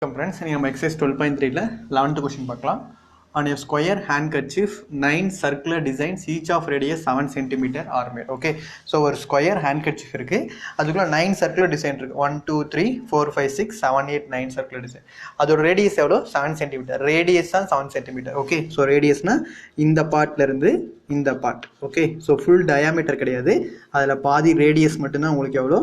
Friends, we exercise 12.3 11th question பார்க்கலாம். On a square handkerchief 9 circular designs each of radius 7 cm are made. Okay, so ஒரு square handkerchief இருக்கு, அதுக்குள்ள 9 circular design இருக்கு. 1 2 3 4 5 6 7 8 9 circular design. அதோட radius எவ்வளோ? 7 cm. radius தான் 7 cm. Okay, so radius னா இந்த பார்ட்ல இருந்து இந்த part. Okay, so full diameter கிடையாது, அதுல பாதி radius மட்டும்தான் உங்களுக்கு எவ்வளோ?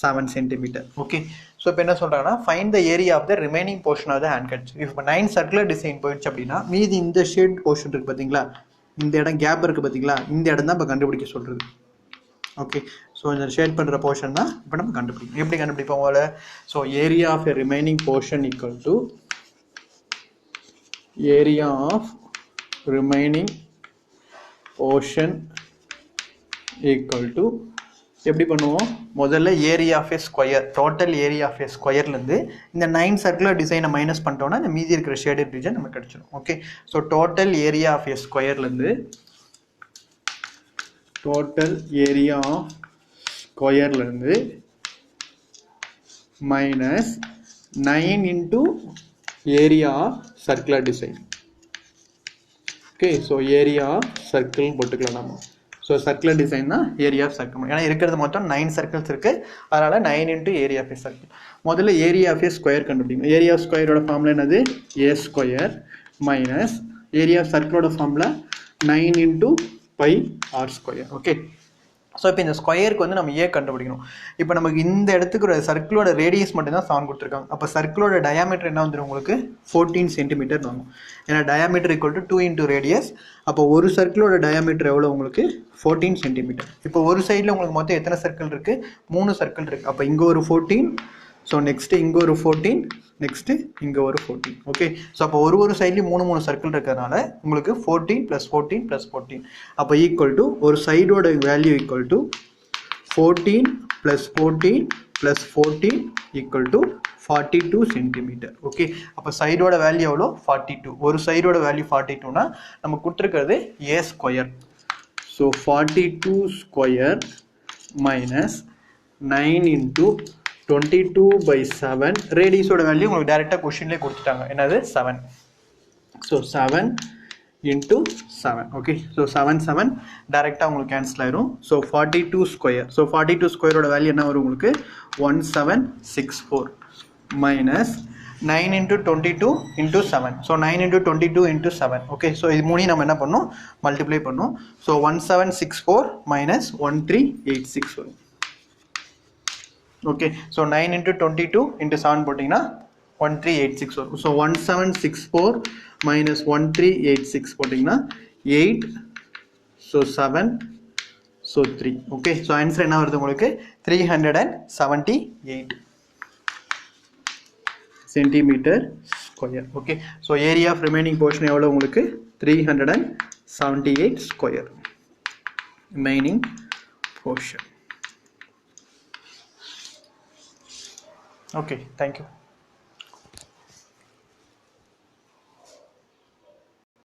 7 cm. Okay, so இப்போ என்ன சொல்றாங்கன்னா find the area of the remaining portion of the handkerchief. if 9 circular design போயிடுச்சு அப்படின்னா மீதி இந்த ஷேட் போர்ஷன் இருக்கு பாத்தீங்களா, இந்த இடம் கேப் இருக்கு பாத்தீங்களா, இந்த இடம் தான் இப்போ கண்டுபிடிக்க சொல்றது. ஓகே, ஸோ இந்த ஷேட் பண்ற போர்ஷன் தான் இப்போ நம்ம கண்டுபிடிக்கணும். எப்படி கண்டுபிடிப்போம் போல? So area of a remaining portion equal to area of remaining portion equal to எப்படி பண்ணுவோம்? முதல்ல area of a square, total area of a ஸ்கொயர்லேருந்து இந்த 9 சர்க்குலர் டிசைனை மைனஸ் பண்ணிட்டோம்னா இந்த மீதி இருக்கிற ஷேடட் ரீஜன் நமக்கு கிடைச்சிடும். Okay, so total area of a ஸ்கொயர்லேருந்து minus 9 into area circular design. Okay, so area circle போட்டுக்கலாம் நம்ம. ஸோ சர்க்குலர் டிசைன் தான் ஏரியா ஆஃப் சர்க்கிள். ஏன்னா இருக்கிறது மொத்தம் 9 சர்க்கிள்ஸ் இருக்கு, அதனால 9 into area of a circle. முதல்ல ஏரியா ஆஃப் ஏ ஸ்கொயர் கண்டுபிடிக்கணும். ஏரியா ஆஃப் ஸ்கொயரோட ஃபார்முலா என்னது? A square minus area of சர்க்கிளோட formula 9 into pi r square. Okay, so இப்போ இந்த ஸ்கொயருக்கு வந்து நம்ம ஏ கண்டுபிடிக்கணும். இப்போ நமக்கு இந்த இடத்துக்கு ஒரு சர்க்கிளோட ரேடியஸ் மட்டும்தான் 7 கொடுத்துருக்காங்க. அப்போ சர்க்கிளோட டயாமீட்டர் என்ன வந்துடும் உங்களுக்கு? 14 சென்டிமீட்டர் வாங்கும். ஏன்னா diameter equal to 2 into radius. அப்போ ஒரு சர்க்கிளோட டயாமீட்டர் எவ்வளோ உங்களுக்கு? 14 சென்டிமீட்டர். இப்போ ஒரு சைடில் உங்களுக்கு மொத்தம் எத்தனை சர்க்கிள் இருக்குது? 3 சர்க்கிள் இருக்குது. அப்போ இங்கே ஒரு 14, ஸோ நெக்ஸ்ட்டு இங்கே ஒரு 14, நெக்ஸ்ட்டு இங்கே ஒரு 14. ஓகே, ஸோ அப்போ ஒரு சைட்லேயும் 3 சர்க்கிள் இருக்கிறதுனால உங்களுக்கு 14 + 14 + 14 அப்போ ஈக்குவல் டு ஒரு சைடோட value equal to 14 + 14 + 14 equal to 42 centimetre. Okay, அப்போ சைடோட வேல்யூ எவ்வளோ? 42. ஒரு சைடோட வேல்யூ 42னா நம்ம கொடுத்துருக்கிறது a square. So 42 square minus 9 into 22/7. ரேடியஸோட வேல்யூ உங்களுக்கு டைரெக்டாக கொஸ்டின்லேயே கொடுத்துட்டாங்க, என்னது? 7. So 7 into 7. ஓகே, ஸோ 7 டைரெக்டாக உங்களுக்கு கேன்சல் ஆயிரும். So 42 square. ஸோ 42 ஸ்கொயரோட வேல்யூ என்ன வரும் உங்களுக்கு? 1764 minus 9 into 22 into 7. So 9 into 22 into 7. Okay, so இது மூணையும் நம்ம என்ன பண்ணோம்? மல்டிப்ளை பண்ணோம். ஸோ 1764 மைனஸ் 1386 வரும். ஓகே, ஸோ 9 இன்டூ 22 இன்டூ 7 போட்டிங்கன்னா 1386 வரும். ஸோ 1764 மைனஸ் 1386 போட்டிங்கன்னா 8, so 7, so 3. Okay, so answer என்ன வருது உங்களுக்கு? 378 centimetre square. Okay, so area of remaining portion எவ்வளோ உங்களுக்கு? 378 square remaining portion. Okay, thank you.